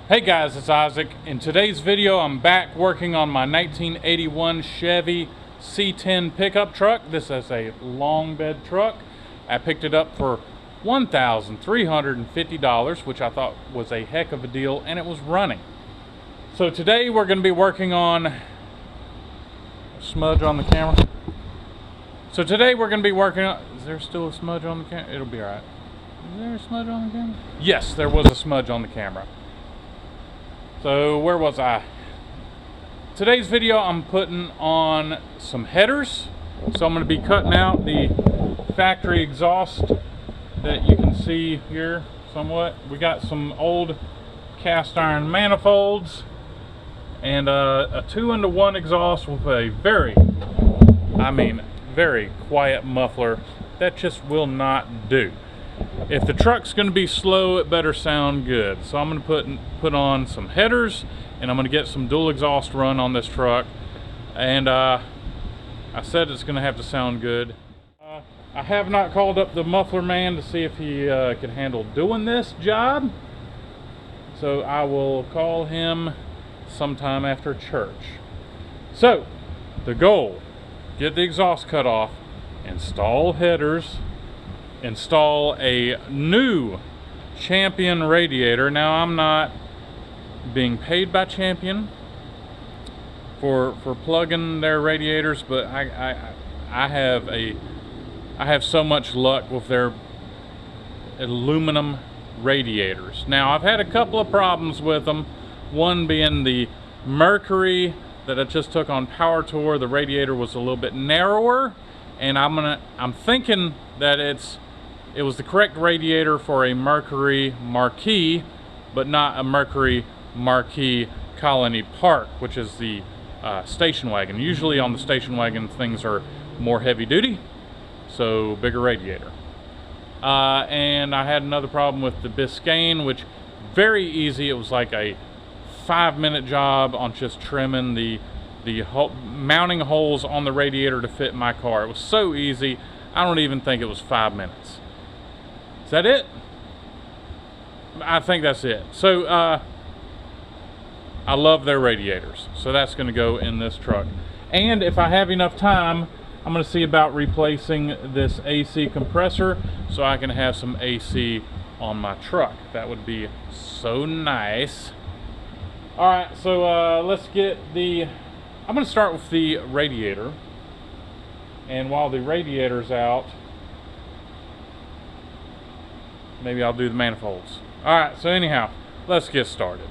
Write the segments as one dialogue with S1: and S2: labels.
S1: Hey guys, it's Isaac. In today's video, I'm back working on my 1981 Chevy C10 pickup truck. This is a long bed truck. I picked it up for $1,350, which I thought was a heck of a deal, and it was running. So today we're going to be working on a smudge on the camera. So today we're going to be working on, is there still a smudge on the camera? It'll be all right. Is there a smudge on the camera? Yes, there was a smudge on the camera. So where was I? Today's video I'm putting on some headers. So I'm going to be cutting out the factory exhaust that you can see here somewhat. We got some old cast iron manifolds and a 2-into-1 exhaust with a very quiet muffler that just will not do. If the truck's going to be slow, it better sound good. So I'm going to put on some headers, and I'm going to get some dual exhaust run on this truck. And I said it's going to have to sound good. I have not called up the muffler man to see if he can handle doing this job. So I will call him sometime after church. So the goal: get the exhaust cut off, install headers, install a new Champion radiator. Now, I'm not being paid by Champion for plugging their radiators, but I have so much luck with their aluminum radiators. Now, I've had a couple of problems with them, one being the Mercury that I just took on Power Tour. The radiator was a little bit narrower, and I'm thinking that it was the correct radiator for a Mercury Marquis, but not a Mercury Marquis Colony Park, which is the station wagon. Usually on the station wagon, things are more heavy duty, so bigger radiator. And I had another problem with the Biscayne, which very easy. It was like a 5-minute job on just trimming the mounting holes on the radiator to fit my car. It was so easy. I don't even think it was 5 minutes. Is that it? I think that's it. So I love their radiators, so that's going to go in this truck. And if I have enough time, I'm going to see about replacing this AC compressor so I can have some AC on my truck. That would be so nice. All right, so let's get I'm going to start with the radiator. And while the radiator's out, maybe I'll do the manifolds. All right, so anyhow, let's get started.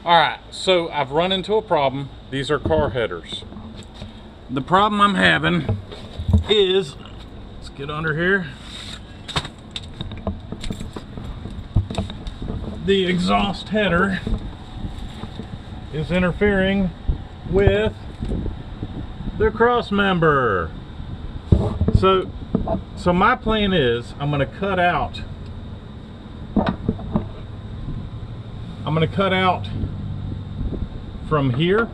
S1: Alright, so I've run into a problem. These are car headers. The problem I'm having is, let's get under here, the exhaust header is interfering with the cross member. So my plan is I'm going to cut out from here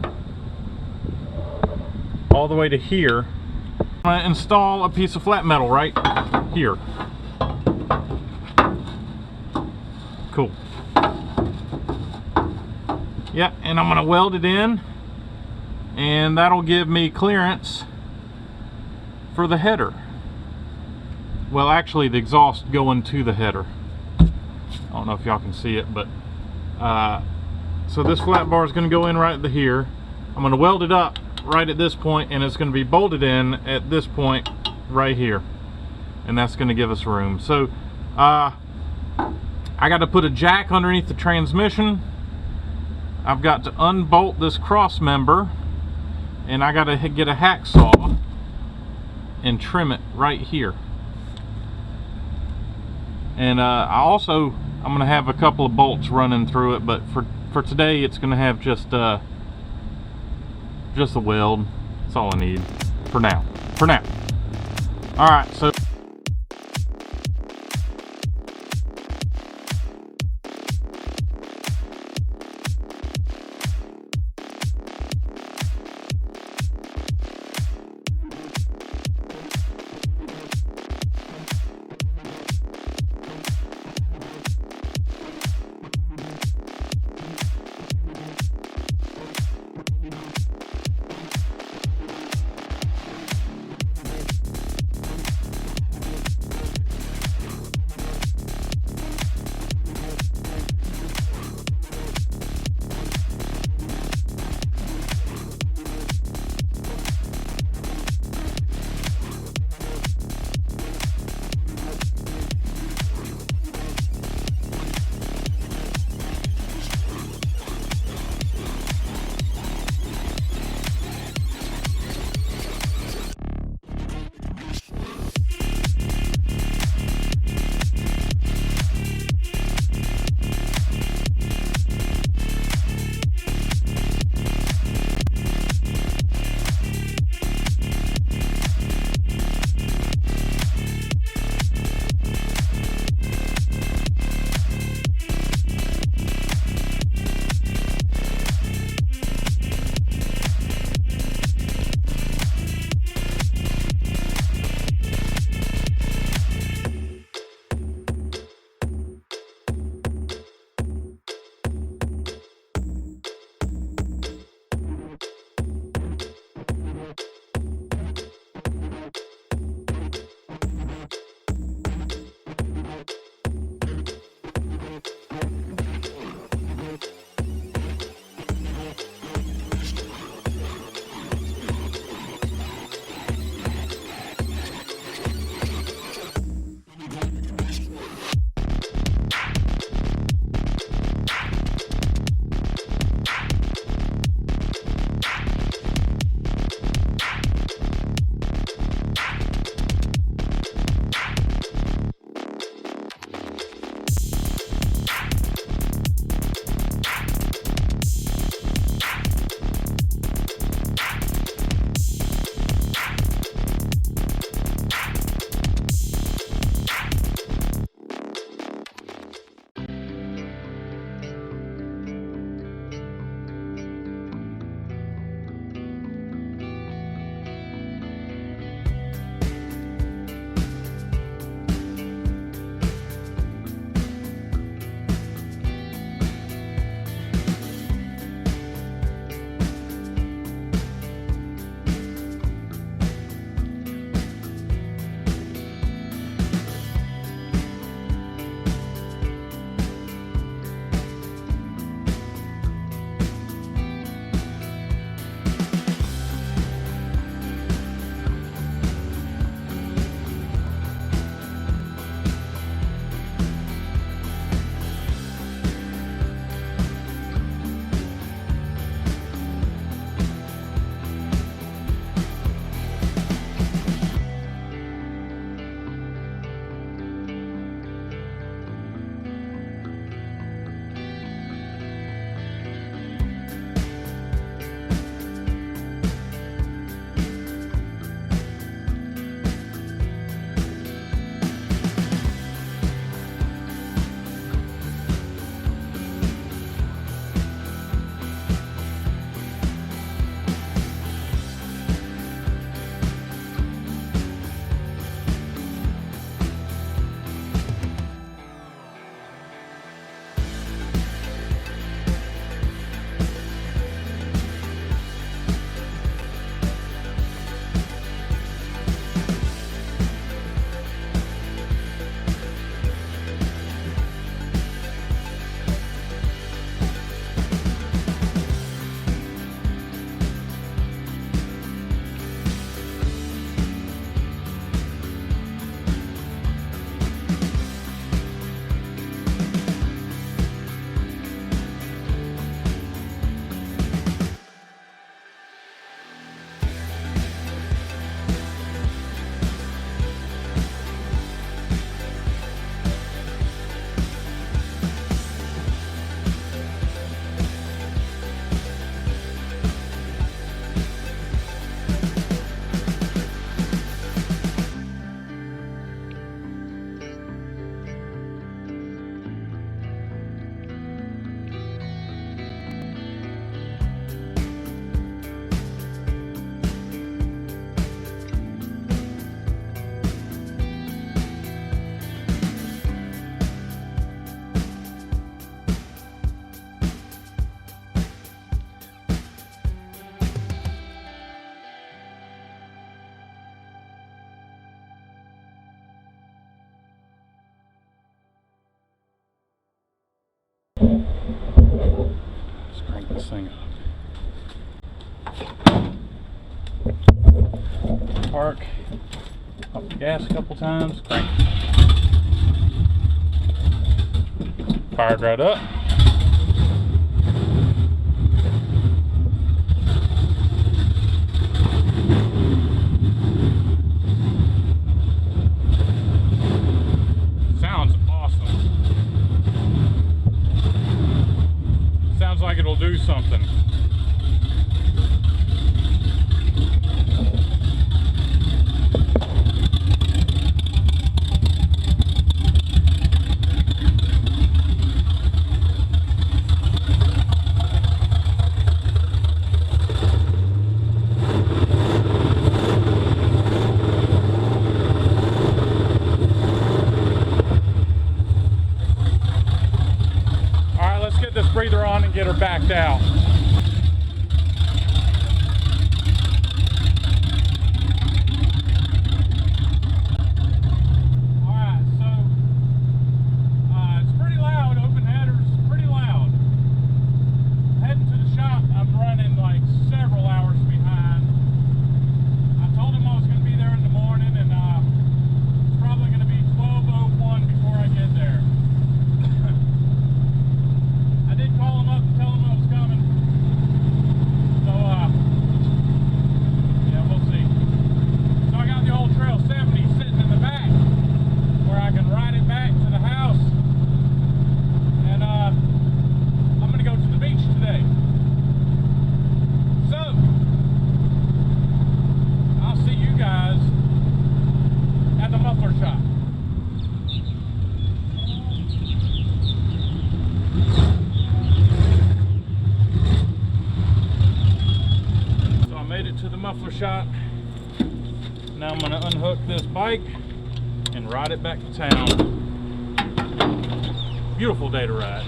S1: all the way to here. I'm going to install a piece of flat metal right here. Cool. Yeah, and I'm going to weld it in, and that'll give me clearance for the header. Well, actually the exhaust going to the header. I don't know if y'all can see it, but so this flat bar is going to go in right here. I'm going to weld it up right at this point, and it's going to be bolted in at this point right here, and that's going to give us room. So I got to put a jack underneath the transmission. I've got to unbolt this cross member, and I got to get a hacksaw and trim it right here. And I'm going to have a couple of bolts running through it, but for today it's going to have just a weld. That's all I need for now. All right, so Let's crank this thing up. Park. Pump the gas a couple times. Crank. Fired right up. Sounds awesome. Sounds like it'll do something. This breather on and get her backed out. Alright, so it's pretty loud, open headers, pretty loud. Heading to the shop, I'm running like several hours behind. I told him I was going to be there in the morning, and it's probably going to be 12:01 before I get there. I did call him up and tell him I was coming. So, yeah, we'll see. So I got the old Trail 70 sitting in the back where I can ride it back to the house. And I'm going to go to the beach today. So, I'll see you guys at the muffler shop. Made it to the muffler shop. Now I'm going to unhook this bike and ride it back to town. Beautiful day to ride.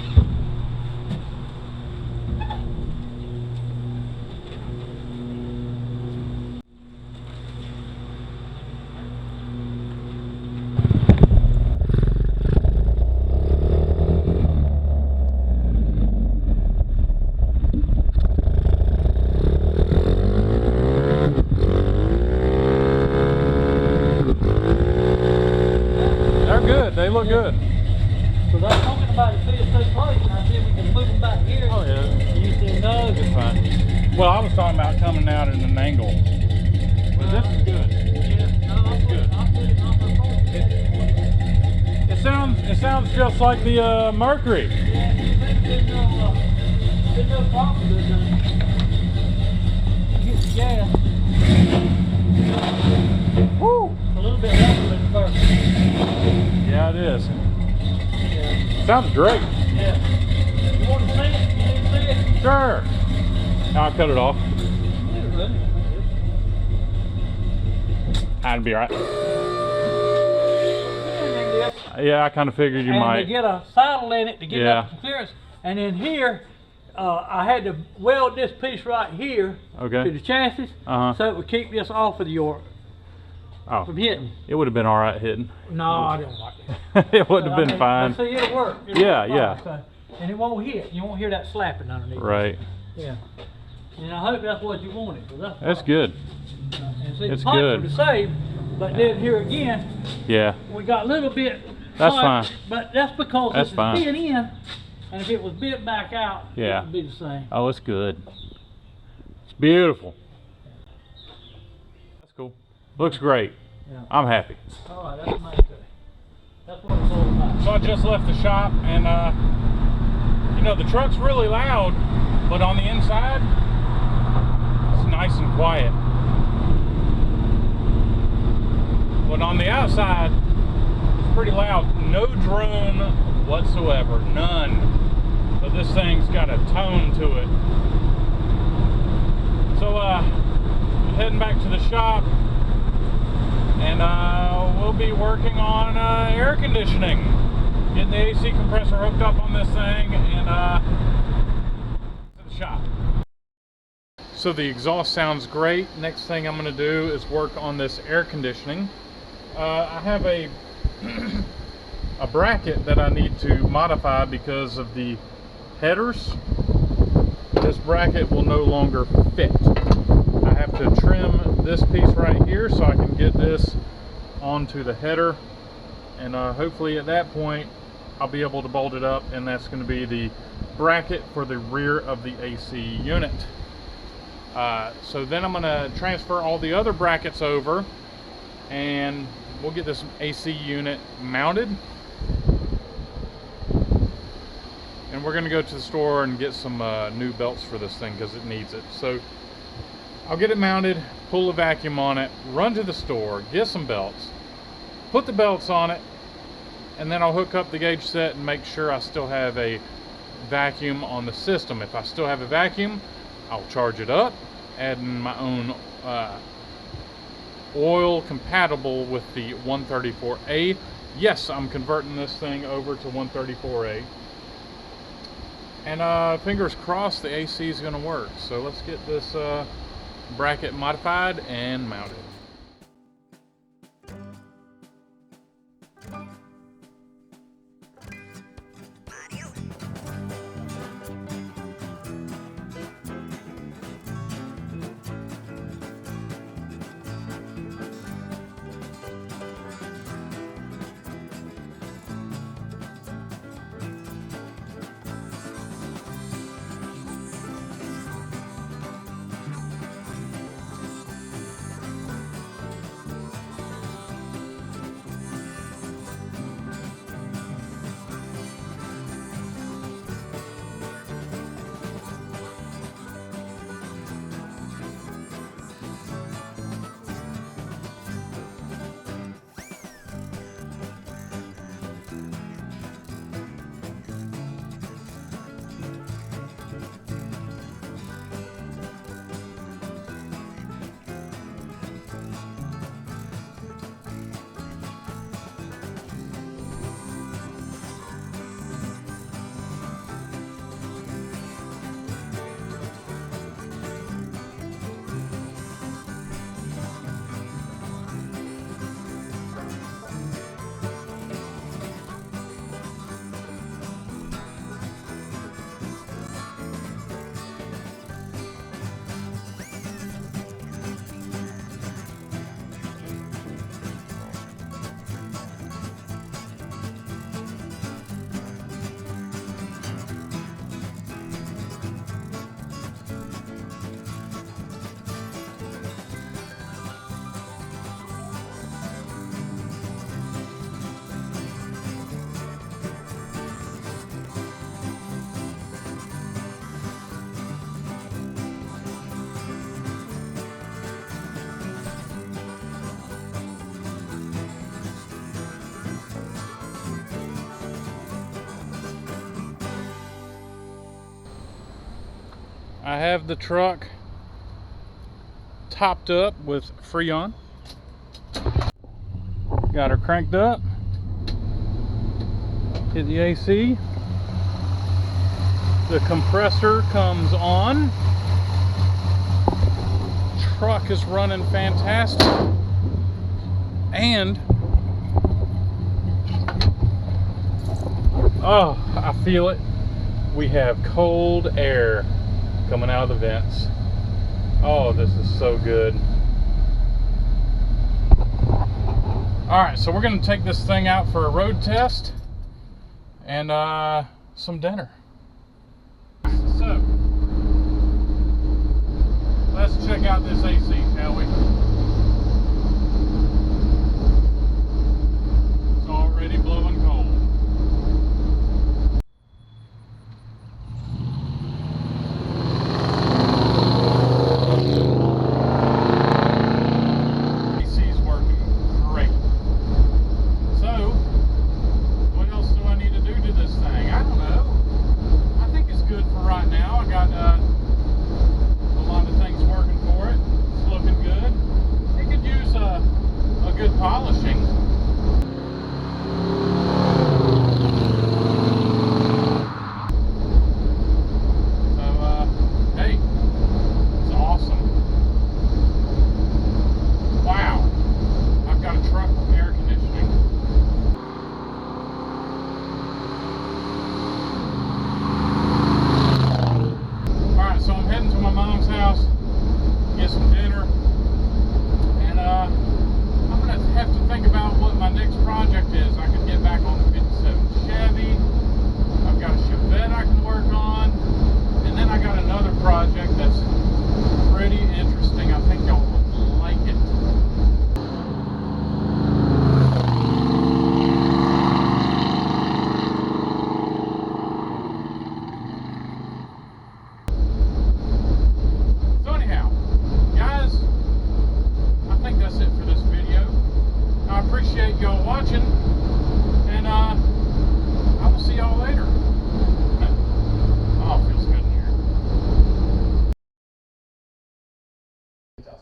S1: They look good.
S2: So they're talking about it being so close, and I said we can move them back here.
S1: Oh yeah.
S2: You said no.
S1: It's fine. Well, I was talking about coming out at an angle. But this is good.
S2: Yeah, no,
S1: It's good.
S2: I'll put it on my phone.
S1: It sounds just like the Mercury.
S2: Yeah, there's no problem with it. Get the gas.
S1: Woo!
S2: It's a little bit louder than the first.
S1: Yeah, it is.
S2: Yeah.
S1: Sounds great.
S2: Yeah. You want to see it? You need to see it?
S1: Sure. I'll cut it off. That'd be right. Yeah, I kind of figured you might.
S2: And to get a saddle in it to get up some clearance. And then here, I had to weld this piece right here to the chassis, so it would keep this off of your from hitting.
S1: It would have been all right hitting.
S2: No, I don't like it.
S1: It would have been fine.
S2: See, it'll work.
S1: Yeah.
S2: So, and it won't hit. You won't hear that slapping underneath.
S1: Right.
S2: Yeah. And I hope that's what you wanted.
S1: That's good.
S2: And see,
S1: it's
S2: the pipes
S1: good.
S2: were the same, but then here again, we got a little bit.
S1: That's fine.
S2: But that's because
S1: that's
S2: this is bent in, and if it was bent back out, it would be the same.
S1: Oh, it's good. It's beautiful. That's cool. Looks great.
S2: Yeah.
S1: I'm happy.
S2: All right, that's nice. That's what it's all about.
S1: So I just left the shop, and you know, the truck's really loud, but on the inside, it's nice and quiet. But on the outside, it's pretty loud. No drone whatsoever, none. But this thing's got a tone to it. So heading back to the shop, and we'll be working on air conditioning, getting the AC compressor hooked up on this thing, and to the shop. So the exhaust sounds great. Next thing I'm going to do is work on this air conditioning. I have a bracket that I need to modify because of the headers. this bracket will no longer fit. I have to trim this piece right here so I can get this onto the header, and hopefully at that point I'll be able to bolt it up, and that's going to be the bracket for the rear of the AC unit. So then I'm going to transfer all the other brackets over, and we'll get this AC unit mounted, and we're going to go to the store and get some new belts for this thing because it needs it. So I'll get it mounted, pull a vacuum on it, run to the store, get some belts, put the belts on it, and then I'll hook up the gauge set and make sure I still have a vacuum on the system. If I still have a vacuum, I'll charge it up, add in my own oil compatible with the 134A. Yes, I'm converting this thing over to 134A. And fingers crossed the AC is going to work. So let's get this bracket modified and mounted. I have the truck topped up with Freon. Got her cranked up. Hit the AC. The compressor comes on. Truck is running fantastic. And oh, I feel it. We have cold air coming out of the vents. Oh, this is so good. Alright, so we're going to take this thing out for a road test and some dinner. So, let's check out this AC, shall we? It's already blowing cold. Right now, I got a lot of things working for it. It's looking good.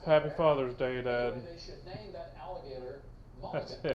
S1: Happy Father's Day, Dad. That's it.